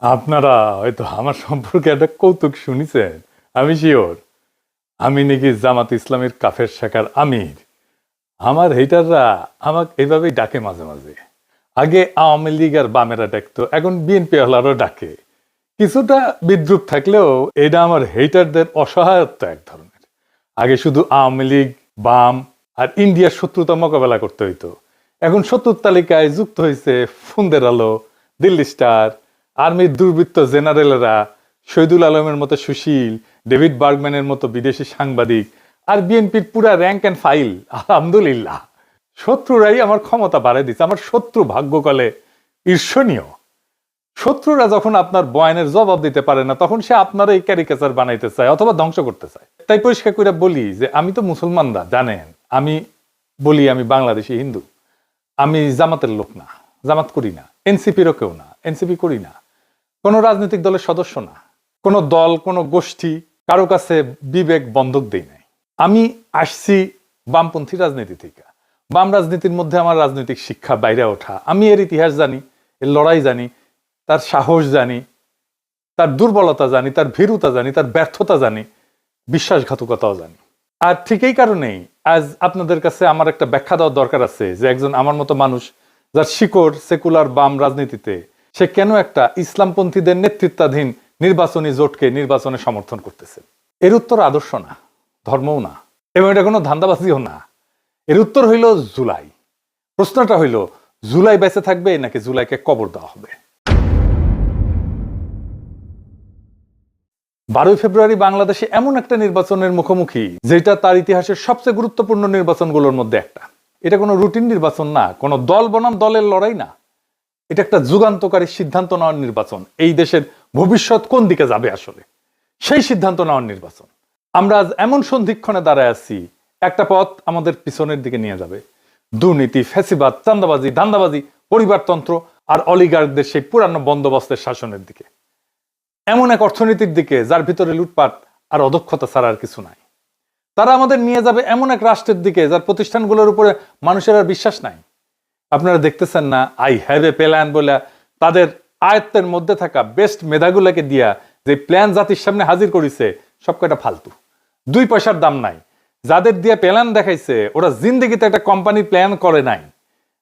আপনারা হয়তো আমার সম্পর্কে একটা কৌতুক শুনেছেন। আমি শিওর আমি নাকি জামাত ইসলামের কাফের শাখার আমির। আমার হেটাররা আমাকে এইভাবেই ডাকে মাঝে মাঝে। আগে আওয়ামী লীগ আর বামেরা ডাকতো, এখন বিএনপি ওয়ালারও ডাকে। কিছুটা বিদ্রুপ থাকলেও এটা আমার হেটারদের অসহায়ত্ব এক ধরনের। আগে শুধু আওয়ামী লীগ, বাম আর ইন্ডিয়ার শত্রুতা মোকাবেলা করতে হইতো। এখন শত্রুর তালিকায় যুক্ত হয়েছে ফুন্দের আলো, দিল্লি স্টার, আর্মির দুর্বৃত্ত জেনারেলরা, শহীদুল আলমের মতো সুশীল, ডেভিড বার্গম্যানের মতো বিদেশি সাংবাদিক, আর বিএনপির পুরা র্যাঙ্ক অ্যান্ড ফাইল। আলহামদুলিল্লাহ, শত্রুরাই আমার ক্ষমতা বাড়াই দিচ্ছে। আমার শত্রু ভাগ্যকালে ঈর্ষণীয়। শত্রুরা যখন আপনার বয়ানের জবাব দিতে পারে না, তখন সে আপনার এই ক্যারিকেচার বানাইতে চায় অথবা ধ্বংস করতে চায়। তাই পরিষ্কার করে বলি যে আমি তো মুসলমানরা জানেন, আমি বলি আমি বাংলাদেশি হিন্দু। আমি জামাতের লোক না, জামাত করি না, এনসিপিরও কেউ না, এনসিপি করি না, কোনো রাজনৈতিক দলের সদস্য না, কোনো দল, কোনো গোষ্ঠী, কারো কাছে বিবেক বন্ধক দেই নাই। আমি আসছি বামপন্থী রাজনীতি থেকে। বাম রাজনীতির মধ্যে আমার রাজনৈতিক শিক্ষা বাইরে ওঠা। আমি এর ইতিহাস জানি, এর লড়াই জানি, তার সাহস জানি, তার দুর্বলতা জানি, তার ভীরুতা জানি, তার ব্যর্থতা জানি, বিশ্বাসঘাতকতাও জানি। আর ঠিক এই কারণেই আজ আপনাদের কাছে আমার একটা ব্যাখ্যা দেওয়ার দরকার আছে যে একজন আমার মতো মানুষ, যার শিকড় সেকুলার বাম রাজনীতিতে, সে কেন একটা ইসলামপন্থীদের নেতৃত্বাধীন নির্বাচনী জোটকে নির্বাচনে সমর্থন করতেছে। এর উত্তর আদর্শ না, ধর্মও না, এবং এটা কোনো ধান্দাবাজিও না। এর উত্তর হইল জুলাই। প্রশ্নটা হইল, জুলাই বেঁচে থাকবে নাকি জুলাইকে কবর দেওয়া হবে? 12 ফেব্রুয়ারি বাংলাদেশে এমন একটা নির্বাচনের মুখোমুখি যেটা তার ইতিহাসের সবচেয়ে গুরুত্বপূর্ণ নির্বাচনগুলোর মধ্যে একটা। এটা কোনো রুটিন নির্বাচন না, কোনো দল বনাম দলের লড়াই না। এটা একটা যুগান্তকারী সিদ্ধান্ত নেওয়ার নির্বাচন। এই দেশের ভবিষ্যৎ কোন দিকে যাবে আসলে, সেই সিদ্ধান্ত নেওয়ার নির্বাচন। আমরা আজ এমন সন্ধিক্ষণে দাঁড়ায় আছি, একটা পথ আমাদের পিছনের দিকে নিয়ে যাবে। দুর্নীতি, ফ্যাসিবাদ, চাঁদাবাজি, ধান্দাবাজি, পরিবারতন্ত্র আর অলিগার্কদের সেই পুরানো বন্দোবস্তের শাসনের দিকে। এমন এক অর্থনীতির দিকে যার ভিতরে লুটপাট আর অদক্ষতা ছাড়া আর কিছু নাই। তারা আমাদের নিয়ে যাবে এমন এক রাষ্ট্রের দিকে যার প্রতিষ্ঠানগুলোর উপরে মানুষের আর বিশ্বাস নাই। আপনারা দেখতেছেন না, আই হ্যাভ এ প্ল্যান বলে তাদের আয়ত্তের মধ্যে থাকা বেস্ট মেধাগুলোকে দিয়া যে প্ল্যান জাতির সামনে হাজির করেছে, সব কয়টা ফালতু, 2 পয়সার দাম নাই। যাদের দিয়ে প্ল্যান দেখাইছে ওরা জিন্দেগিতে একটা কোম্পানি প্ল্যান করে নাই।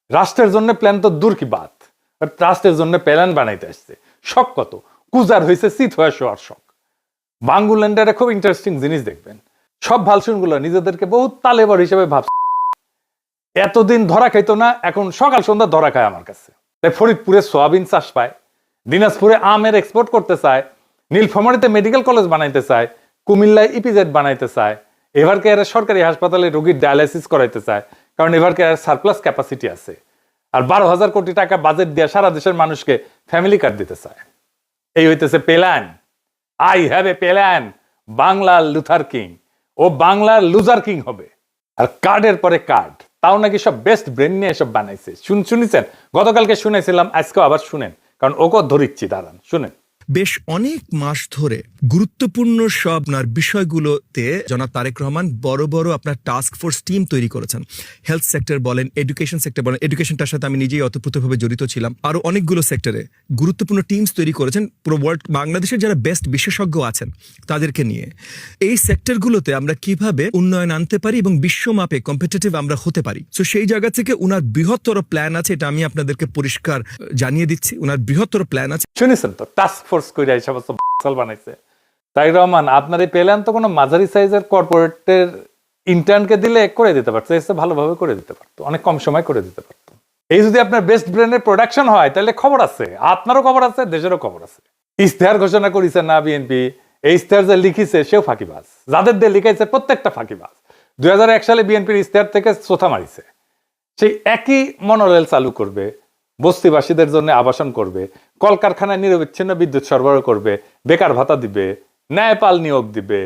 রাষ্ট্রের জন্য প্ল্যান তো দূর কি বাত, রাষ্ট্রের জন্য প্ল্যান বানাইতে আসছে। শখ কত কুজার হয়েছে, চিত হয়ে শোয়ার শখ। বাঙ্গুল্যান্ডের খুব ইন্টারেস্টিং জিনিস দেখবেন, সব ভালসুনগুলো নিজেদেরকে বহুত তালেবর হিসেবে ভাবছে। এতদিন ধরা খাইতো না, এখন সকাল সন্ধ্যা ধরা খায় আমার কাছে। তাই ফরিদপুরে সোয়াবিন চাষ পায়, দিনাজপুরে আমের এক্সপোর্ট করতে চায়, নীলফামারীতে মেডিকেল কলেজ বানাইতে চায়, কুমিল্লায় ইপিজেড বানাইতে চায়, এভার কেয়ারের সরকারি হাসপাতালে রোগীর ডায়ালাইসিস করাইতে চায়, কারণ এভার কেয়ারের সারপ্লাস ক্যাপাসিটি আছে। আর 12,000 কোটি টাকা বাজেট দিয়ে সারা দেশের মানুষকে ফ্যামিলি কার্ড দিতে চায়। এই হইতেছে plan. I have a plan. বাংলার লুথার কিং, ও বাংলার লুজার কিং হবে। আর কার্ডের পরে কার্ড, তাও নাকি সব বেস্ট ব্রেন নিয়ে এসব বানাইছে। শুনেছেন? গতকালকে শুনেছিলাম, আজকেও আবার শুনেন, কারণ ওকে ধরিচ্ছি, দাঁড়ান শুনেন। বেশ অনেক মাস ধরে গুরুত্বপূর্ণ সব আপনার বিষয়গুলোতে জনাব তারেক রহমান বড় বড় আপনার টাস্ক ফোর্স টিম তৈরি করেছেন। হেলথ সেক্টর বলেন, এডুকেশন সেক্টর বলেন, এডুকেশনটার সাথে আমি নিজেই অতপ্রতভাবে জড়িত ছিলাম। আরো অনেকগুলো সেক্টরে গুরুত্বপূর্ণ টিমস তৈরি করেছেন পুরো ওয়ার্ল্ড, বাংলাদেশের যারা বেস্ট বিশেষজ্ঞ আছেন তাদেরকে নিয়ে। এই সেক্টরগুলোতে আমরা কিভাবে উন্নয়ন আনতে পারি এবং বিশ্বমাপে কম্পিটিটিভ আমরা হতে পারি। তো সেই জায়গা থেকে উনার বৃহত্তর প্ল্যান আছে, এটা আমি আপনাদেরকে পরিষ্কার জানিয়ে দিচ্ছি। উনার বৃহত্তর প্ল্যান আছে। শুনেছেন তো, টাস্ক ফোর্স করে এই সমস্ত বানাইছে তারেক রহমান। আপনার এই প্ল্যান তো কোনো মাঝারি সাইজের কর্পোরেটের ইন্টার্নকে দিলে করে দিতে পারতো, এসে ভালোভাবে করে দিতে পারতো, অনেক কম সময় করে দিতে পারতো। এই যদি আপনার বেস্ট ব্র্যান্ডের প্রোডাকশন হয়, তাহলে খবর আছে, আপনারও খবর আছে, দেশেরও খবর আছে। ইশতেহার ঘোষণা করেছে না বিএনপি, এই ইশতেহার যে লিখিছে সেও ফাঁকিবাজ, যাদের দিয়ে লিখাইছে প্রত্যেকটা ফাঁকিবাজ। 2001 সালে বিএনপির ইশতেহার থেকে চোথা মারিছে। সেই একই মনোরেল চালু করবে, বস্তিবাসীদের জন্য আবাসন করবে, কলকারখানায় নিরবিচ্ছিন্ন বিদ্যুৎ সরবরাহ করবে, বেকার ভাতা দিবে, ন্যায়পাল নিয়োগ দিবে।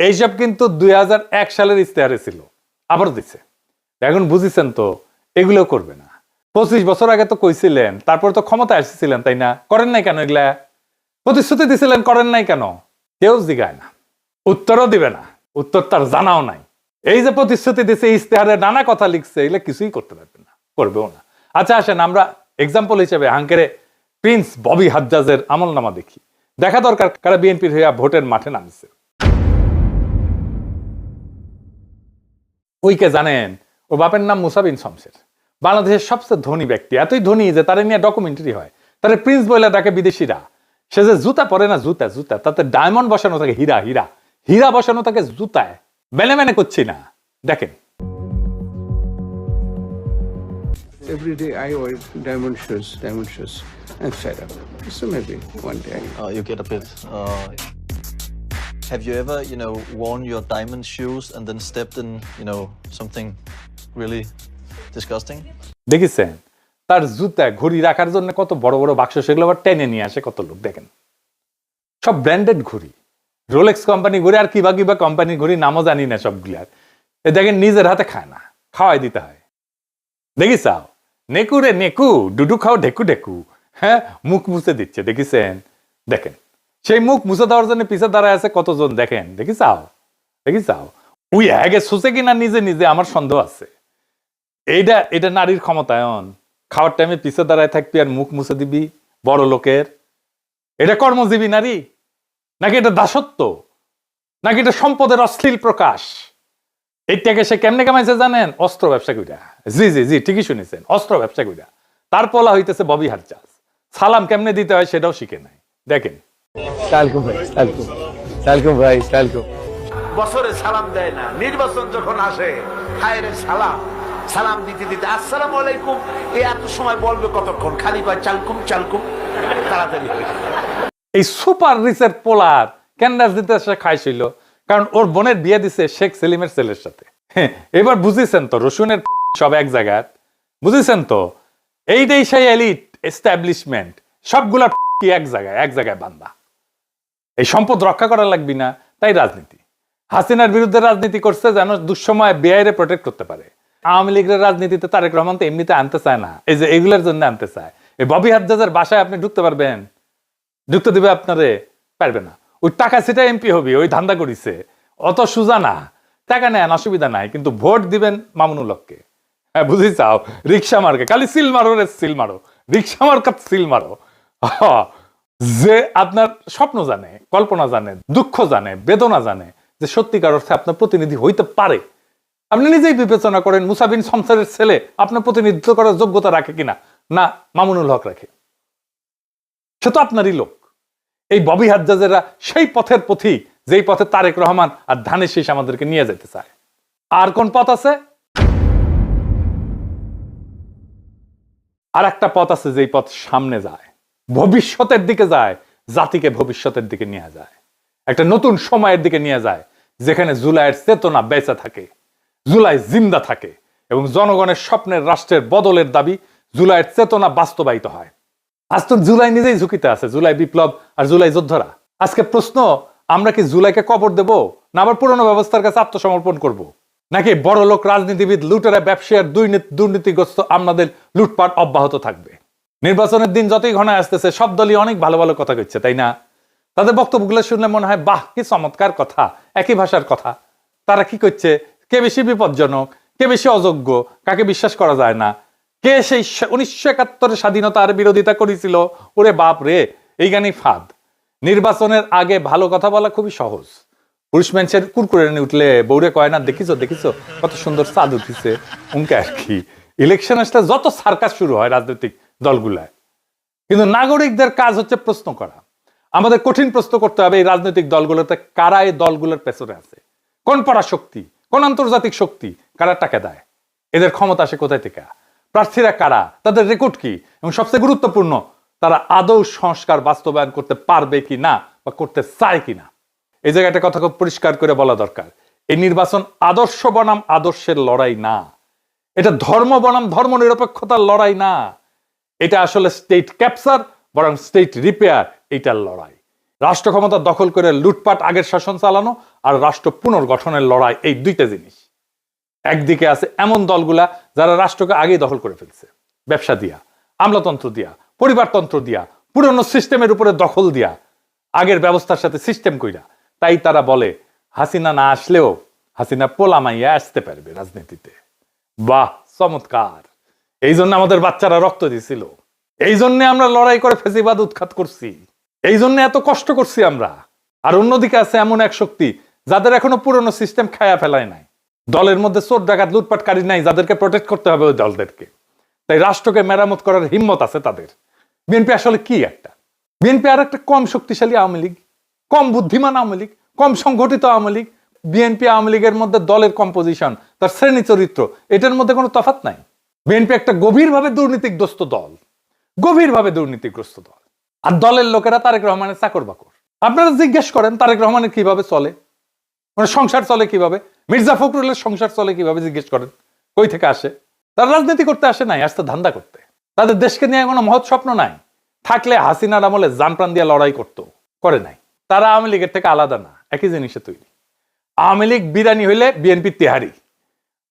এইসব কিন্তু 2001 সালের ইশতেহারে ছিল, আবার দিচ্ছে। এখন বুঝিছেন তো, এগুলো করবে না। 25 বছর আগে তো কইছিলেন, তারপর তো ক্ষমতায় এসেছিলেন, তাই না? করেন নাই কেন এগুলা? প্রতিশ্রুতি দিছিলেন, করেন নাই কেন? কেউ জিগায় না, উত্তরও দিবে না, উত্তর তার জানাও নাই। এই যে প্রতিশ্রুতি দিছে, ইশতেহারে নানা কথা লিখছে, এগুলো কিছুই করতে পারবে না, করবেও না। আচ্ছা আসেন আমরা এক্সাম্পল হিসেবে হাঙ্কেরে প্রিন্স ববি হাজ্জাজের আমলনামা দেখি, দেখা দরকার কারা বিএনপির হইয়া ভোটের মাঠে নামছে। ওইকে জানেন, ও বাপের নাম মুসা বিন শমসের, বাংলাদেশের সবচেয়ে ধনী ব্যক্তি, এতই ধনী যে তারে নিয়ে ডকুমেন্টারি হয়, তারে প্রিন্স বলে ডাকে বিদেশিরা। সে যে জুতা পরে না, জুতা জুতা, তাতে ডায়মন্ড বসানো থাকে, হীরা হীরা হীরা বসানো থাকে জুতায়। বেনে মেনে করছি না, দেখেন। Every day I wear diamond shoes, diamond shoes. I'm fed up. So maybe one day You get a bit. Have you ever, worn your diamond shoes and then stepped in, something really disgusting? দেখেছেন তার জুতা ঘড়ি রাখার জন্য কত বড় বড় বাক্স, সেগুলো আবার টেনে নিয়ে আসে কত লোক। দেখেন সব ব্র্যান্ডেড ঘড়ি, রোলেক্স কোম্পানি ঘড়ি আর কিবা কিবা কোম্পানির ঘড়ি, নামও জানি না সবগুলার। এ দেখেন নিজের হাতে খায় না, খাওয়াই দিতে হয়। দেখিসাও নেকু রে নেকু, ডুডু খাও ঢেকু ঢেকু, হ্যাঁ মুখ মুছে দিচ্ছে। দেখিছেন, দেখেন সেই মুখ মুছে দেওয়ার জন্য পিছে দাঁড়ায় আছে কতজন, দেখেন দেখিসাও দেখিসাও। উই আগে সুসে কিনা নিজে নিজে, আমার সন্দেহ আছে। এটা নারীর ক্ষমতায়ন, খাওয়ার টাইমে পিছে দাঁড়ায় থাকবি আর মুখ মুছে দিবি বড় লোকের। এটা কর্মজীবী নারী নাকি এটা দাসত্ব, নাকি এটা সম্পদের অশ্লীল প্রকাশ? এইটাকে সে কেমনে কামাইছে জানেন? অস্ত্র ব্যবসা কইরা। জি জি জি ঠিকই শুনেছেন, অস্ত্র ব্যবসা কইরা। তার পোলা হইতেছে ববি হাজ্জাজ। সালাম কেমনে দিতে হয় সেটাও শিখে নাই, দেখেন। সালকুম ভাই, সালকুম ভাই, সালকুম। বছরে সালাম দেয় না, নির্বাচন যখন আসে হায় রে সালাম, সালাম দিতে দিতে আসসালামু আলাইকুম, এত সময় বলবে কতক্ষণ, খালি কয় চালকুম চালকুম, তাড়াতাড়ি হয়ে যায়। এই সুপার রিচের পোলার কেন রাজনীতি সে খাইছিল? কারণ ওর বোনের বিয়ে দিছে শেখ সেলিমের ছেলের সাথে। এবার বুঝেছেন তো রসুনের সব এক জায়গায়, বুঝেছেন তো? এইটাই সেই এলিট এস্টাবলিশমেন্ট, সবগুলা এক জায়গায় বান্দা। এই সম্পদ রক্ষা করা লাগবি না, তাই রাজনীতি। হাসিনার বিরুদ্ধে রাজনীতি করছে যেন দুঃসময় বেআইরে প্রোটেক্ট করতে পারে। আওয়ামী লীগের রাজনীতিতে তারেক রহমান তো এমনিতে আনতে চায় না, এই যে এগুলোর জন্য আনতে চায়। এই ববি হাজ্জাজের বাসায় আপনি ঢুকতে পারবেন? ঢুকতে দিবে আপনারে? পারবে না। ওই টাকা সেটা এমপি হবি, ওই ধান্দা করিছে, অত সুজা না। টাকা নেন, অসুবিধা নাই, কিন্তু ভোট দিবেন মামুনুল হককে। হ্যাঁ বুঝি চাও, রিক্সা মার্কে খালি সিল মারো রে সিল মারো, রিক্সা মার্কাত সিল মারো। যে আপনার স্বপ্ন জানে, কল্পনা জানে, দুঃখ জানে, বেদনা জানে, যে সত্যিকার অর্থে আপনার প্রতিনিধি হইতে পারে। আপনি নিজেই বিবেচনা করেন মুসা বিন শমসের ছেলে আপনার প্রতিনিধিত্ব করার যোগ্যতা রাখে কিনা? না, মামুনুল হক রাখে, সে তো আপনারই লোক। এই ববি হাজ্জাজেরা সেই পথের পথিক, যেই পথে তারেক রহমান আর ধানের শীষ আমাদেরকে নিয়ে যেতে চায়। আর কোন পথ আছে? আর একটা পথ আছে, যেই পথ সামনে যায়, ভবিষ্যতের দিকে যায়, জাতিকে ভবিষ্যতের দিকে নিয়ে যায়, একটা নতুন সময়ের দিকে নিয়ে যায়, যেখানে জুলাইয়ের চেতনা বেঁচে থাকে, জুলাই জিন্দা থাকে এবং জনগণের স্বপ্নের রাষ্ট্রের বদলের দাবি জুলাইয়ের চেতনা বাস্তবায়িত হয়। আজ তো জুলাই নিজেই ঝুঁকিতে আছে, জুলাই বিপ্লব আর জুলাই যোদ্ধারা। আজকে প্রশ্ন, আমরা কি জুলাইকে কবর দেব, না আবার পুরনো ব্যবস্থার কাছে আত্মসমর্পণ করব? নাকি বড় লোক রাজনীতিবিদ, লুটেরা, ব্যবসায়ীর দুর্নীতিগ্রস্ত আমাদের লুটপাট অব্যাহত থাকবে? নির্বাচনের দিন যতই ঘনায় আসতেছে, সব দলই অনেক ভালো ভালো কথা কইছে, তাই না? তাদের বক্তব্যগুলো শুনলে মনে হয় বাহ কি চমৎকার কথা, একই ভাষার কথা। তারা কি করছে, কে বেশি বিপজ্জনক, কে বেশি অযোগ্য, কাকে বিশ্বাস করা যায় না, কে সেই 1971 স্বাধীনতা আর বিরোধিতা করেছিল, ওরে বাপ রে, এই গানই ফাঁদ। নির্বাচনের আগে ভালো কথা বলা খুবই সহজ। পুরুষ মানুষের কুরকুরে নিয়ে উঠলে বউরে কয় না, দেখিছো দেখিছো কত সুন্দর চাঁদ উঠিছে, উনকে আর কি। ইলেকশন আসলে যত সার্কাস শুরু হয় রাজনৈতিক দলগুলায়, কিন্তু নাগরিকদের কাজ হচ্ছে প্রশ্ন করা। আমাদের কঠিন প্রশ্ন করতে হবে এই রাজনৈতিক দলগুলোতে কারা এই দলগুলোর পেছনে আছে, কোন পরাশক্তি, কোন আন্তর্জাতিক শক্তি, কারা টাকা দেয়, এদের ক্ষমতা আসে কোথায় থেকে, প্রার্থীরা কারা, তাদের রেকর্ড কি, এবং সবচেয়ে গুরুত্বপূর্ণ তারা আদৌ সংস্কার বাস্তবায়ন করতে পারবে কি না বা করতে চায় কিনা। এই জায়গাটা কথা খুব পরিষ্কার করে বলা দরকার। এই নির্বাচন আদর্শ বনাম আদর্শের লড়াই না, এটা ধর্ম বনাম ধর্ম নিরপেক্ষতার লড়াই না, এটা আসলে স্টেট ক্যাপচার বরং স্টেট রিপেয়ার, এইটার লড়াই। রাষ্ট্র ক্ষমতা দখল করে লুটপাট আগের শাসন চালানো আর রাষ্ট্র পুনর্গঠনের লড়াই, এই দুইটা জিনিস। একদিকে আছে এমন দলগুলা যারা রাষ্ট্রকে আগেই দখল করে ফেলছে, ব্যবসা দিয়া, আমলাতন্ত্র দিয়া, পরিবারতন্ত্র দিয়া, পুরনো সিস্টেমের উপরে দখল দিয়া, আগের ব্যবস্থার সাথে সিস্টেম কইরা। তাই তারা বলে হাসিনা না আসলেও হাসিনা পোলামাইয়া আসতে পারবে রাজনীতিতে। বাহ চমৎকার, এই জন্য আমাদের বাচ্চারা রক্ত দিছিল। এই জন্য আমরা লড়াই করে ফেসিবাদ উৎখাত করছি, এই জন্য এত কষ্ট করছি আমরা। আর অন্যদিকে আছে এমন এক শক্তি যাদের এখনো পুরনো সিস্টেম খায়া ফেলায় নাই, দলের মধ্যে চোর ডাকাত লুটপাটকারী নাই যাদেরকে প্রোটেক্ট করতে হবে ওই দলদেরকে। তাই রাষ্ট্রকে মেরামত করার হিম্মত আছে তাদের। বিএনপি আসলে কি একটা? বিএনপি আর একটা কম শক্তিশালী আওয়ামী লীগ, কম বুদ্ধিমান আওয়ামী লীগ, কম সংগঠিত আওয়ামী লীগ। বিএনপি আওয়ামী লীগের মধ্যে দলের কম্পোজিশন, তার শ্রেণী চরিত্র, এটার মধ্যে কোনো তফাৎ নাই। বিএনপি একটা গভীরভাবে দুর্নীতিগ্রস্ত দল, গভীরভাবে দুর্নীতিগ্রস্ত দল। আর দলের লোকেরা তারেক রহমানের চাকর বাকর। আপনারা জিজ্ঞেস করেন তারেক রহমানের কিভাবে চলে, মানে সংসার চলে কিভাবে, মির্জা ফখরুলের সংসার চলে কিভাবে জিজ্ঞেস করেন। কই থেকে আসে? তারা রাজনীতি করতে আসে নাই, আসতে ধান্দা করতে। তাদের দেশকে নিয়ে কোনো মহৎ স্বপ্ন নাই। থাকলে হাসিনার আমলে জান প্রাণ দিয়ে লড়াই করতো, করে নাই। তারা আওয়ামী লীগের থেকে আলাদা না, একই জিনিসে তৈরি। আওয়ামী লীগ বিরিয়ানি হইলে বিএনপি তেহারি।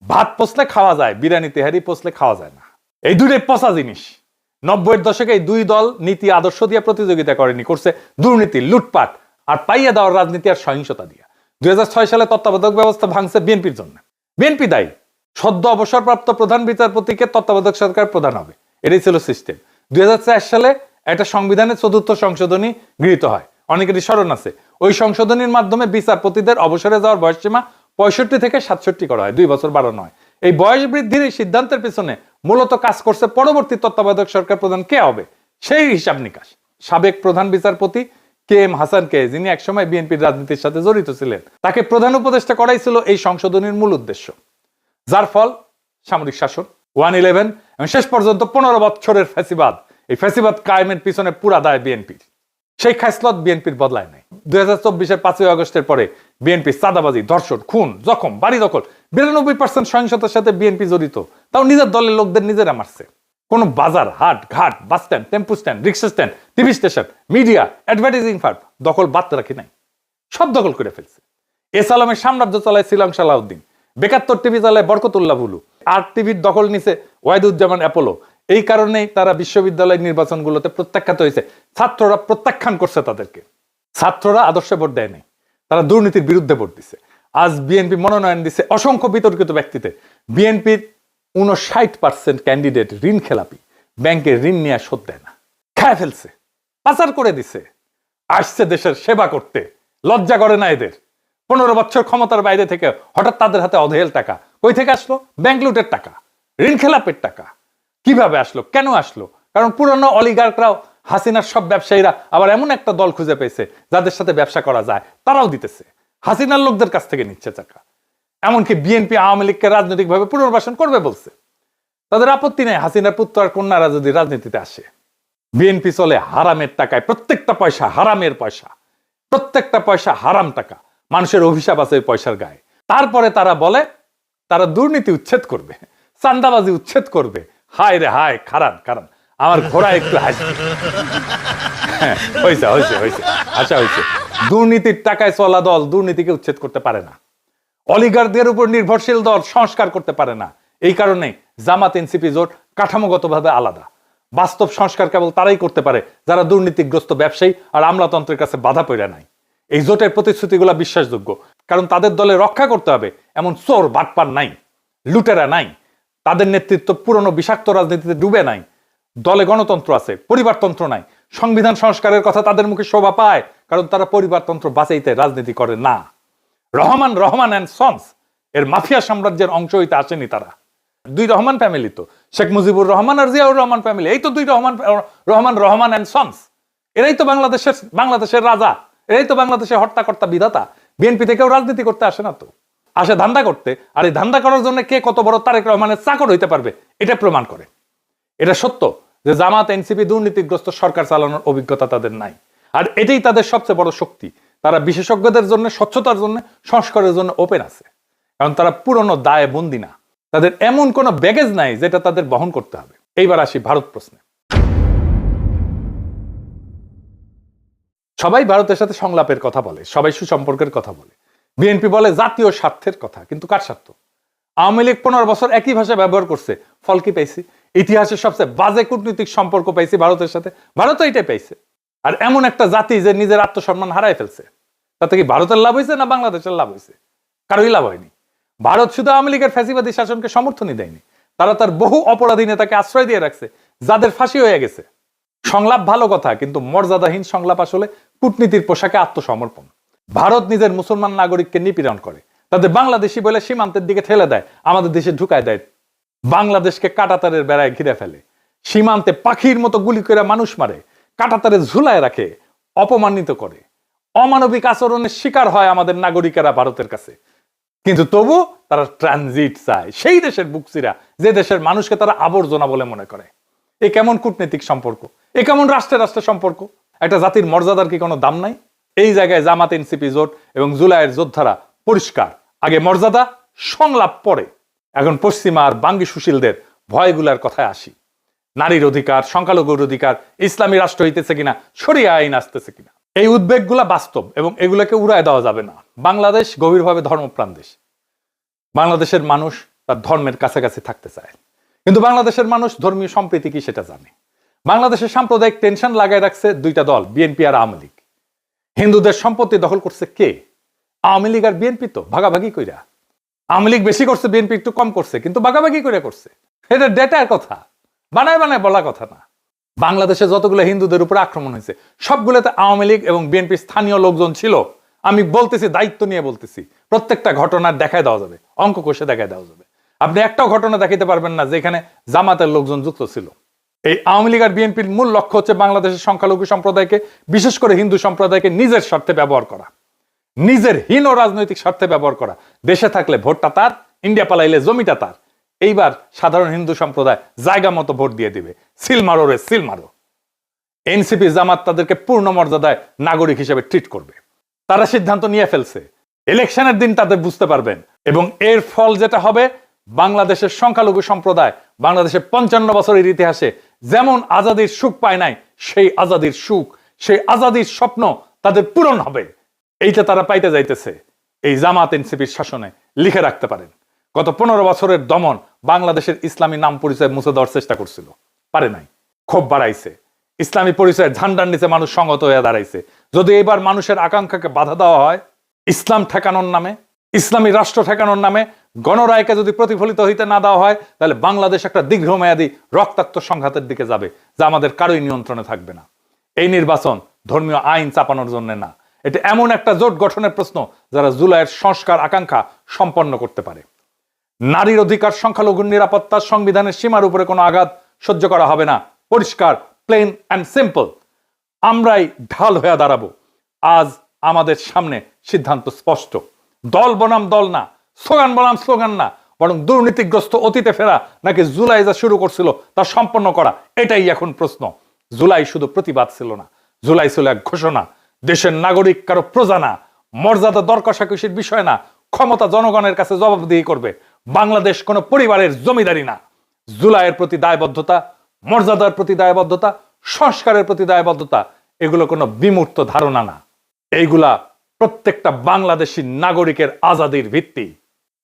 ভাত পচলে খাওয়া যায়, বিরিয়ানি তেহারি পচলে খাওয়া যায় না। এই দুটোই পচা জিনিস। 90-এর দশকে এই দুই দল নীতি আদর্শ দিয়ে প্রতিযোগিতা করেনি, করছে দুর্নীতি, লুটপাট আর পাইয়া দেওয়ার রাজনীতি আর সহিংসতা দিয়া। 2006 সালে তত্ত্বাবধায়ক ব্যবস্থা ভাঙছে বিএনপির জন্য। বিএনপি দায়ী। সদ্য অবসরপ্রাপ্ত প্রধান বিচারপতিকে তত্ত্বাবধায়ক সরকার প্রধান হবে, এটাই ছিল সিস্টেম। 2004 সালে একটা সংবিধানের 4র্থ সংশোধনী গৃহীত হয়, অনেকেরই স্মরণ আছে। ওই সংশোধনীর মাধ্যমে বিচারপতিদের অবসরে যাওয়ার বয়সসীমা 65 থেকে 67 করা হয়, 2 বছর বাড়ানো হয়। এই বয়স বৃদ্ধির এই সিদ্ধান্তের পেছনে মূলত কাজ করছে পরবর্তী তত্ত্বাবধায়ক সরকার প্রধান কে হবে সেই হিসাব নিকাশ। সাবেক প্রধান বিচারপতি KM হাসানকে, যিনি একসময় বিএনপির রাজনীতির সাথে জড়িত ছিলেন, তাকে প্রধান উপদেষ্টা করাই ছিল এই সংশোধনীর মূল উদ্দেশ্য। যার ফল সামরিক শাসন, 1/11 এবং শেষ পর্যন্ত 15 বছরের ফ্যাসিবাদ। এই ফ্যাসিবাদ কায়েমের পিছনে পুরা দায় বিএনপির। সেই খাসলত বিএনপির বদলায় নাই। 2024-এর 5ই আগস্টের পরে বিএনপি চাঁদাবাজি, ধর্ষণ, খুন, জখম, বাড়ি দখল, 92% সহিংসতার সাথে বিএনপি জড়িত। তাও নিজের দলের লোকদের নিজেরা মারছে। কোন বাজার, হাট, ঘাট, bus stand, tempo stand, rickshaw stand, TV station, media, advertising firm দখল বাদ রাখি নাই, সব দখল করে ফেলছে। এস আলমের সাম্রাজ্য চালায় শ্রীলঙ্কা সালাউদ্দিন, বেকাত্তর টিভি চালায় বরকতুল্লাহ বুলু, আর টিভির দখল নিছে ওয়াহিদুজ্জামান অ্যাপোলো। এই কারণেই তারা বিশ্ববিদ্যালয় নির্বাচনগুলোতে প্রত্যাখ্যাত হয়েছে। ছাত্ররা প্রত্যাখ্যান করছে তাদেরকে। ছাত্ররা আদর্শে ভোট দেয় নাই, তারা দুর্নীতির বিরুদ্ধে ভোট দিছে। আজ বিএনপি মনোনয়ন দিছে অসংখ্য বিতর্কিত ব্যক্তিতে। বিএনপির 59% ক্যান্ডিডেট ঋণ খেলাপি, ব্যাংকের ঋণ নিয়ে শোধ দেয় না, খায় ফেলছে, পাচার করে দিছে। আসছে দেশের সেবা করতে, লজ্জা করে না এদের। 15 বছর ক্ষমতার বাইরে থেকে হঠাৎ তাদের হাতে অধেল টাকা কই থেকে আসলো? ব্যাংক লুটের টাকা, ঋণ খেলাপের টাকা। কিভাবে আসলো, কেন আসলো? কারণ পুরনো অলিগার্করাও, হাসিনার সব ব্যবসায়ীরা আবার এমন একটা দল খুঁজে পেয়েছে যাদের সাথে ব্যবসা করা যায়, তারাও দিতেছে। হাসিনার লোকদের কাছ থেকে নিচ্ছে টাকা। এমনকি বিএনপি আওয়ামী লীগকে রাজনৈতিকভাবে পুনর্বাসন করবে বলছে। তাদের আপত্তি নেই হাসিনার পুত্র আর কন্যারা যদি রাজনীতিতে আসে। বিএনপি চলে হারামের টাকায়, প্রত্যেকটা পয়সা হারামের পয়সা, প্রত্যেকটা পয়সা হারাম টাকা। মানুষের অভিশাপ আছে ওই পয়সার গায়ে। তারপরে তারা বলে তারা দুর্নীতি উচ্ছেদ করবে, চান্দাবাজি উচ্ছেদ করবে। হায় রে হায়, খারান খারান, আমার ঘোড়া একটু হাসবে। হয়েছে হয়েছে হয়েছে, আচ্ছা হয়েছে। দুর্নীতির টাকায় চলা দল দুর্নীতিকে উচ্ছেদ করতে পারে না। অলিগারদের উপর নির্ভরশীল দল সংস্কার করতে পারে না। এই কারণে জামাত এনসিপি জোট কাঠামোগতভাবে আলাদা। বাস্তব সংস্কার কেবল তারাই করতে পারে যারা দুর্নীতিগ্রস্ত ব্যবসায়ী আর আমলাতন্ত্রের কাছে বাধা পড়ে নাই। এই জোটের প্রতিশ্রুতিগুলো বিশ্বাসযোগ্য, কারণ তাদের দলে রক্ষা করতে হবে এমন চোর বাটপার নাই, লুটেরা নাই। তাদের নেতৃত্ব পুরনো বিষাক্ত রাজনীতিতে ডুবে নাই। দলে গণতন্ত্র আছে, পরিবারতন্ত্র নাই। সংবিধান সংস্কারের কথা তাদের মুখে শোভা পায়, কারণ তারা পরিবারতন্ত্র বাঁচাইতে রাজনীতি করে না। রহমান অ্যান্ড সন্স এর মাফিয়া সাম্রাজ্যের অংশ হইতে আসেনি তারা। 2 রহমান ফ্যামিলি তো, শেখ মুজিবুর রহমান আর জিয়াউর রহমান ফ্যামিলি, এই তো 2 রহমান অ্যান্ড সন্স। এরাই তো বাংলাদেশের রাজা, এরাই তো বাংলাদেশের হর্তাকর্তা বিধাতা। বিএনপি থেকেও রাজনীতি করতে আসে না তো, আসে ধান্দা করতে। আর এই ধান্দা করার জন্য কে কত বড় তারেক রহমানের চাকর হইতে পারবে এটা প্রমাণ করে। এটা সত্য যে জামাত এনসিপি দুর্নীতিগ্রস্ত সরকার চালানোর অভিজ্ঞতা তাদের নাই। আর এটাই তাদের সবচেয়ে বড় শক্তি। তারা বিশেষজ্ঞদের জন্য, স্বচ্ছতার জন্য, সংস্কারের জন্য ওপেন আছে, কারণ তারা পুরনো দায়ে বন্দী না। তাদের এমন কোনো ব্যাগেজ নাই যেটা তাদের বহন করতে হবে। এইবার আসি ভারত প্রশ্নে। সবাই ভারতের সাথে সংলাপের কথা বলে, সবাই সুসম্পর্কের কথা বলে। বিএনপি বলে জাতীয় স্বার্থের কথা, কিন্তু কার স্বার্থ? আওয়ামী লীগ 15 বছর একই ভাষা ব্যবহার করছে, ফল কি পাইছি? ইতিহাসের সবচেয়ে বাজে কূটনৈতিক সম্পর্ক পাইছি ভারতের সাথে, ভারত এটাই পাইছে। আর এমন একটা জাতি যে নিজের আত্মসম্মান হারাই ফেলছে, তাতে কি ভারতের লাভ হয়েছে না বাংলাদেশের লাভ হয়েছে? কারোই লাভ হয়নি। ভারত শুধু আওয়ামী লীগের ফ্যাসিবাদী শাসনকে সমর্থনই দেয়নি, তারা তার বহু অপরাধী নেতাকে আশ্রয় দিয়ে রাখছে যাদের ফাঁসি হয়ে গেছে। সংলাপ ভালো কথা, কিন্তু মর্যাদাহীন সংলাপ আসলে কূটনীতির পোশাকে আত্মসমর্পণ। ভারত নিজের মুসলমান নাগরিককে নিপীড়ন করে, তাদের বাংলাদেশি বলে সীমান্তের দিকে ঠেলে দেয়, আমাদের দেশে ঢুকায় দেয়, বাংলাদেশকে কাঁটাতারের বেড়ায় ঘিরে ফেলে, সীমান্তে পাখির মতো গুলি করে মানুষ মারে, কাঁটাতারে ঝুলায় রাখে, অপমানিত করে, অমানবিক আচরণের শিকার হয় আমাদের নাগরিকেরা ভারতের কাছে। কিন্তু তবু তারা ট্রানজিট চায়, সেই দেশের বুকসিরা যে দেশের মানুষকে তারা আবর্জনা বলে মনে করে। এ কেমন কূটনৈতিক সম্পর্ক? এ কেমন রাষ্ট্রের রাষ্ট্রের সম্পর্ক? একটা জাতির মর্যাদার কি কোনো দাম নাই? এই জায়গায় জামাত, এনসিপি জোট এবং জুলাইয়ের যোদ্ধারা পরিষ্কার, আগে মর্যাদা, সংলাপ পরে। এখন পশ্চিমা আর বাঙ্গি সুশীলদের ভয়গুলার কথায় আসি। নারীর অধিকার, সংখ্যালঘুর অধিকার, ইসলামী রাষ্ট্র হইতেছে কিনা, শরিয়া আইন আসতেছে কিনা, এই উদ্বেগগুলা বাস্তব এবং এগুলোকে উড়ায় দেওয়া যাবে না। বাংলাদেশ গভীরভাবে ধর্মপ্রাণ দেশ। বাংলাদেশের মানুষ তার ধর্মের কাছাকাছি থাকতে চায়, কিন্তু বাংলাদেশের মানুষ ধর্মীয় সম্প্রীতি কি সেটা জানে। বাংলাদেশের সাম্প্রদায়িক টেনশন লাগায় রাখছে দুইটা দল, বিএনপি আর আওয়ামী লীগ। হিন্দুদের সম্পত্তি দখল করছে কে? আওয়ামী লীগ আর বিএনপি তো ভাগাভাগি কইরা। আওয়ামী লীগ বেশি করছে, বিএনপি একটু কম করছে, কিন্তু ভাগাভাগি করে করছে। এটা ডেটার কথা, বানায় বানায় বলা কথা না। বাংলাদেশে যতগুলো হিন্দুদের উপর আক্রমণ হয়েছে সবগুলোতে আওয়ামী লীগ এবং বিএনপির স্থানীয় লোকজন ছিল। আমি বলতেছি, দায়িত্ব নিয়ে বলতেছি, প্রত্যেকটা ঘটনার দেখায় দেওয়া যাবে, অঙ্ক কষে দেখায় দেওয়া যাবে। আপনি একটাও ঘটনা দেখাইতে পারবেন না যেখানে জামাতের লোকজন যুক্ত ছিল। এই আওয়ামী লীগ আর বিএনপির মূল লক্ষ্য হচ্ছে বাংলাদেশের সংখ্যালঘু সম্প্রদায়কে, বিশেষ করে হিন্দু সম্প্রদায়কে নিজের স্বার্থে ব্যবহার করা, নিজের হীন রাজনৈতিক স্বার্থে ব্যবহার করা। দেশে থাকলে ভোটটা তার, ইন্ডিয়া পালাইলে জমিটা তার। এইবার সাধারণ হিন্দু সম্প্রদায় জায়গা মতো ভোট দিয়ে দিবে, সিল মারো রে সিল মারো। এনসিপি জামাত তাদেরকে পূর্ণ মর্যাদায় নাগরিক হিসেবে ট্রিট করবে। তারা সিদ্ধান্ত নিয়ে ফেলছে, ইলেকশনের দিন তাদের বুঝতে পারবেন। এবং এর ফল যেটা হবে, বাংলাদেশের সংখ্যালঘু সম্প্রদায় বাংলাদেশের 55 বছরের ইতিহাসে যেমন আজাদির সুখ পায় নাই, সেই আজাদির সুখ, সেই আজাদির স্বপ্ন তাদের পূরণ হবে। এইটা তারা পাইতে যাইতেছে এই জামাত এনসিপির শাসনে। লিখে রাখতে পারেন, গত 15 বছরের দমন বাংলাদেশের ইসলামী নাম পরিচয় মুছে দেওয়ার চেষ্টা করছিল, পারে নাই। ক্ষোভ বাড়াইছে, ইসলামী পরিচয়ের ঝান্ডার নিচে মানুষ সংগত হয়ে দাঁড়াইছে। যদি এবার মানুষের আকাঙ্ক্ষাকে বাধা দেওয়া হয়, ইসলাম ঠেকানোর নামে, ইসলামী রাষ্ট্র ঠেকানোর নামে গণরায়কে যদি প্রতিফলিত হইতে না দেওয়া হয়, তাহলে বাংলাদেশ একটা দীর্ঘমেয়াদী রক্তাক্ত সংঘাতের দিকে যাবে, যা আমাদের কারোই নিয়ন্ত্রণে থাকবে না। এই নির্বাচন ধর্মীয় আইন চাপানোর জন্য না, এটা এমন একটা জোট গঠনের প্রশ্ন যারা জুলাইয়ের সংস্কার আকাঙ্ক্ষা সম্পন্ন করতে পারে। নারীর অধিকার, সংখ্যালঘুর নিরাপত্তা, সংবিধানের সীমার উপরে কোনো আঘাত সহ্য করা হবে না। পরিষ্কার, প্লেন অ্যান্ড সিম্পল। আমরাই ঢাল হয়ে দাঁড়াবো। আজ আমাদের সামনে সিদ্ধান্ত স্পষ্ট। দল বনাম দল না, স্লোগান বনাম স্লোগান না, বরং দুর্নীতিগ্রস্ত অতীতে ফেরা নাকি জুলাই যা শুরু করছিল তা সম্পন্ন করা, এটাই এখন প্রশ্ন। জুলাই শুধু প্রতিবাদ ছিল না, জুলাই ছিল এক ঘোষণা। দেশের নাগরিক কারো প্রজা না, মর্যাদা দর কষাকষির বিষয় না, ক্ষমতা জনগণের কাছে জবাবদিহি করবে। বাংলাদেশ কোনো পরিবারের জমিদারি না। জুলাইয়ের প্রতি দায়বদ্ধতা, মর্যাদার প্রতি দায়বদ্ধতা, সংস্কারের প্রতি দায়বদ্ধতা, এগুলো কোনো বিমূর্ত ধারণা না। এইগুলা প্রত্যেকটা বাংলাদেশী নাগরিকের আজাদির ভিত্তি।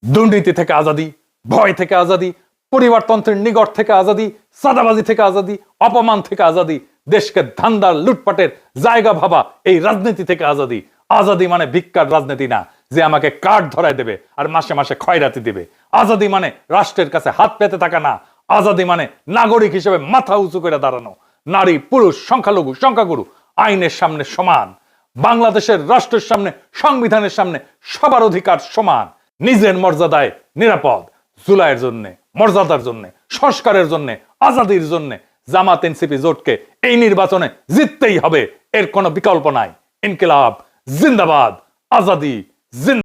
দুর্নীতি থেকে আজাদি, ভয় থেকে আজাদি, পরিবারতন্ত্রের নিগড় থেকে আজাদি, সাদাবাজি থেকে আজাদি, অপমান থেকে আজাদি, দেশকে ধান্দার লুটপাটের জায়গা ভাবা এই রাজনীতি থেকে আজাদি। আজাদি মানে ভিক্ষার রাজনীতি না, যে আমাকে কার্ড ধরায় দেবে আর মাসে মাসে খয়রাতি দেবে। আজাদি মানে রাষ্ট্রের কাছে হাত পেতে থাকা না। আজাদি মানে নাগরিক হিসেবে মাথা উঁচু করে দাঁড়ানো। নারী, পুরুষ, সংখ্যালঘু, সংখ্যাগুরু আইনের সামনে সমান। বাংলাদেশের রাষ্ট্রের সামনে, সংবিধানের সামনে সবার অধিকার সমান। নিজের মর্যাদায় নিরাপদ। জুলাইয়ের জন্য, মর্যাদার জন্য, সংস্কারের জন্য, আজাদির জন্য জামাত এনসিপি জোটকে এই নির্বাচনে জিততেই হবে। এর কোনো বিকল্প নাই। ইনকিলাব জিন্দাবাদ, আজাদি জিন্দাবাদ।